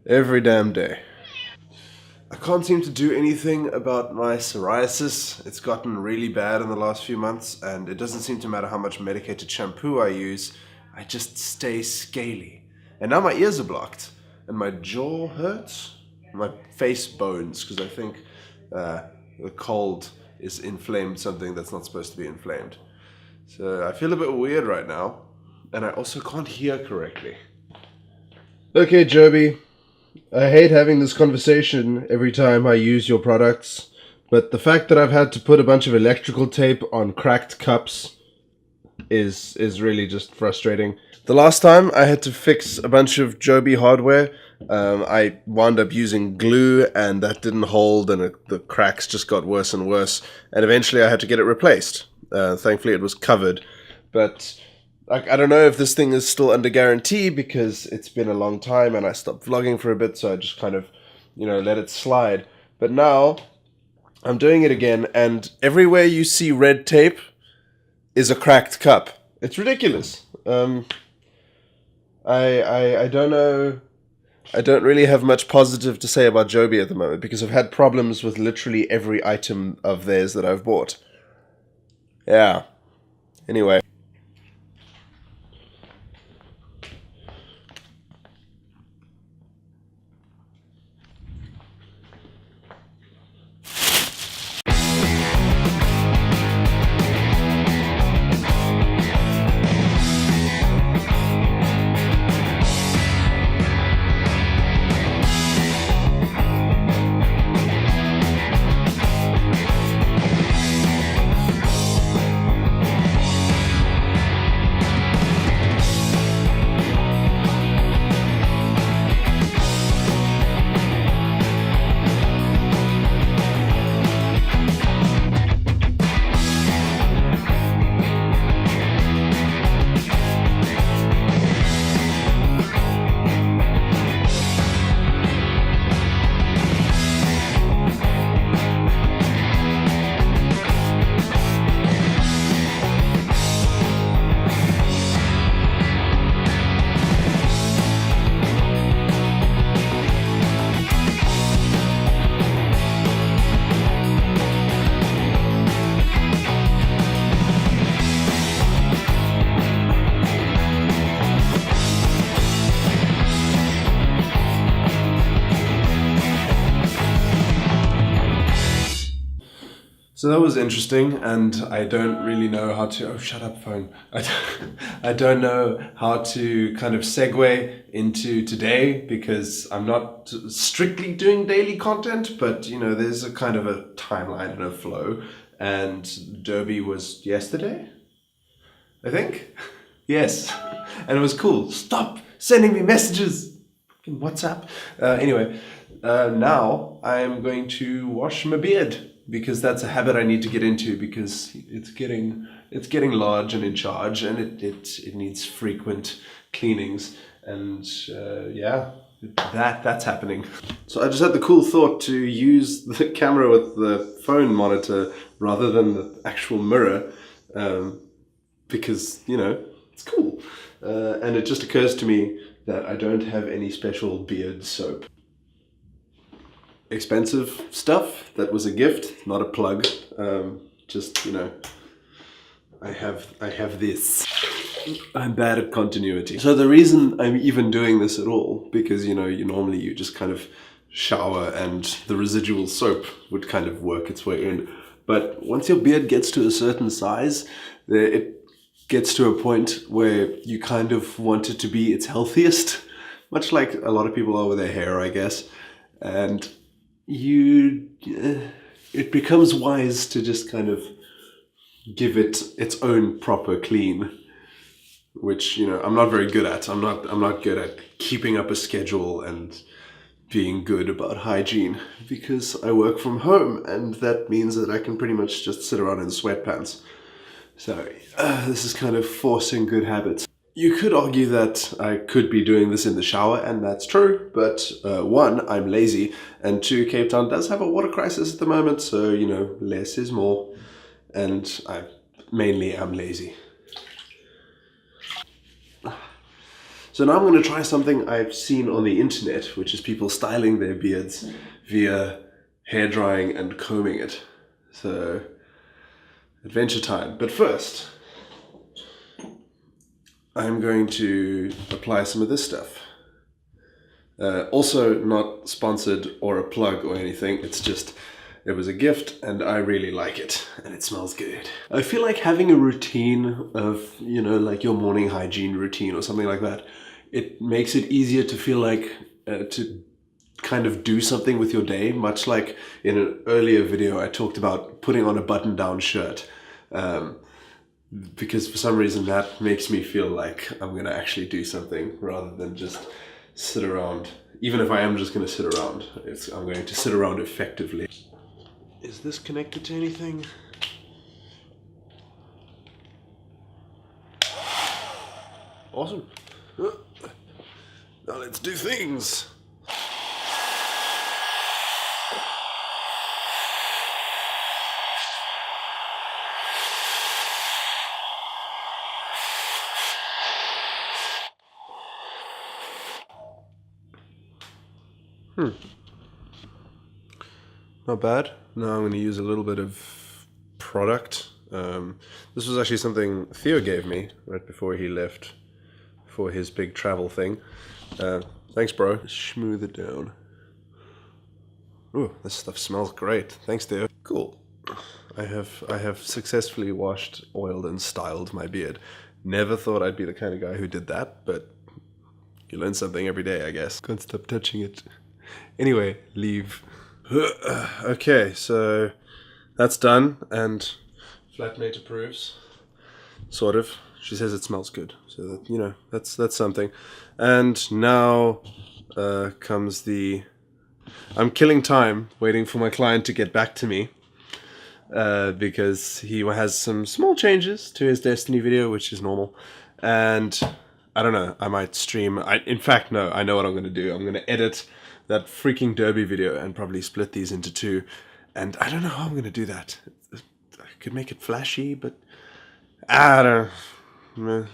Every damn day. I can't seem to do anything about my psoriasis. It's gotten really bad in the last few months, and it doesn't seem to matter how much medicated shampoo I use, I just stay scaly. And now my ears are blocked, and my jaw hurts, my face bones, because I think the cold is inflamed something that's not supposed to be inflamed. So I feel a bit weird right now, and I also can't hear correctly. Okay, Joby. I hate having this conversation every time I use your products, but the fact that I've had to put a bunch of electrical tape on cracked cups is really just frustrating. The last time I had to fix a bunch of Joby hardware, I wound up using glue, and that didn't hold, and the cracks just got worse and worse, and eventually I had to get it replaced. Thankfully it was covered, but I don't know if this thing is still under guarantee because it's been a long time and I stopped vlogging for a bit, so I just kind of, let it slide. But now I'm doing it again, and everywhere you see red tape is a cracked cup. It's ridiculous. I don't know. I don't really have much positive to say about Joby at the moment because I've had problems with literally every item of theirs that I've bought. Yeah. Anyway. So that was interesting, and I don't really know how to... Oh, shut up, phone. I don't know how to kind of segue into today because I'm not strictly doing daily content, but, there's a kind of a timeline and a flow. And Derby was yesterday, I think? Yes. And it was cool. Stop sending me messages! Fucking WhatsApp. Now I'm going to wash my beard, because that's a habit I need to get into because it's getting large and in charge, and it needs frequent cleanings, and that's happening. So I just had the cool thought to use the camera with the phone monitor rather than the actual mirror, because it's cool, and it just occurs to me that I don't have any special beard soap. Expensive stuff. That was a gift, not a plug. I have this. I'm bad at continuity. So the reason I'm even doing this at all, because normally you just kind of shower and the residual soap would kind of work its way in. But once your beard gets to a certain size, it gets to a point where you kind of want it to be its healthiest, much like a lot of people are with their hair, I guess. And it becomes wise to just kind of give it its own proper clean, which I'm not very good at. I'm not good at keeping up a schedule and being good about hygiene because I work from home, and that means that I can pretty much just sit around in sweatpants. So this is kind of forcing good habits. You could argue that I could be doing this in the shower, and that's true, but one, I'm lazy, and two, Cape Town does have a water crisis at the moment, so, less is more, and I'm lazy. So now I'm going to try something I've seen on the internet, which is people styling their beards via hair drying and combing it. So, adventure time. But first, I'm going to apply some of this stuff. Also not sponsored or a plug or anything, it's just, it was a gift and I really like it and it smells good. I feel like having a routine of, you know, like your morning hygiene routine or something like that, it makes it easier to feel like to kind of do something with your day, much like in an earlier video I talked about putting on a button-down shirt. Because for some reason that makes me feel like I'm gonna actually do something rather than just sit around. Even if I am just gonna sit around, I'm going to sit around effectively. Is this connected to anything? Awesome. Now let's do things. Not bad. Now I'm going to use a little bit of product. This was actually something Theo gave me right before he left for his big travel thing. Thanks, bro. Smooth it down. Ooh, this stuff smells great. Thanks, Theo. Cool. I have successfully washed, oiled, and styled my beard. Never thought I'd be the kind of guy who did that, but you learn something every day, I guess. Can't stop touching it. Anyway, leave. Okay, so that's done, and flatmate approves. Sort of. She says it smells good, so that, you know, that's something. And now comes the... I'm killing time waiting for my client to get back to me because he has some small changes to his Destiny video, which is normal. And I don't know, I might stream. In fact, no, I know what I'm going to do. I'm going to edit that freaking derby video and probably split these into two. And I don't know how I'm going to do that. I could make it flashy, but I don't know.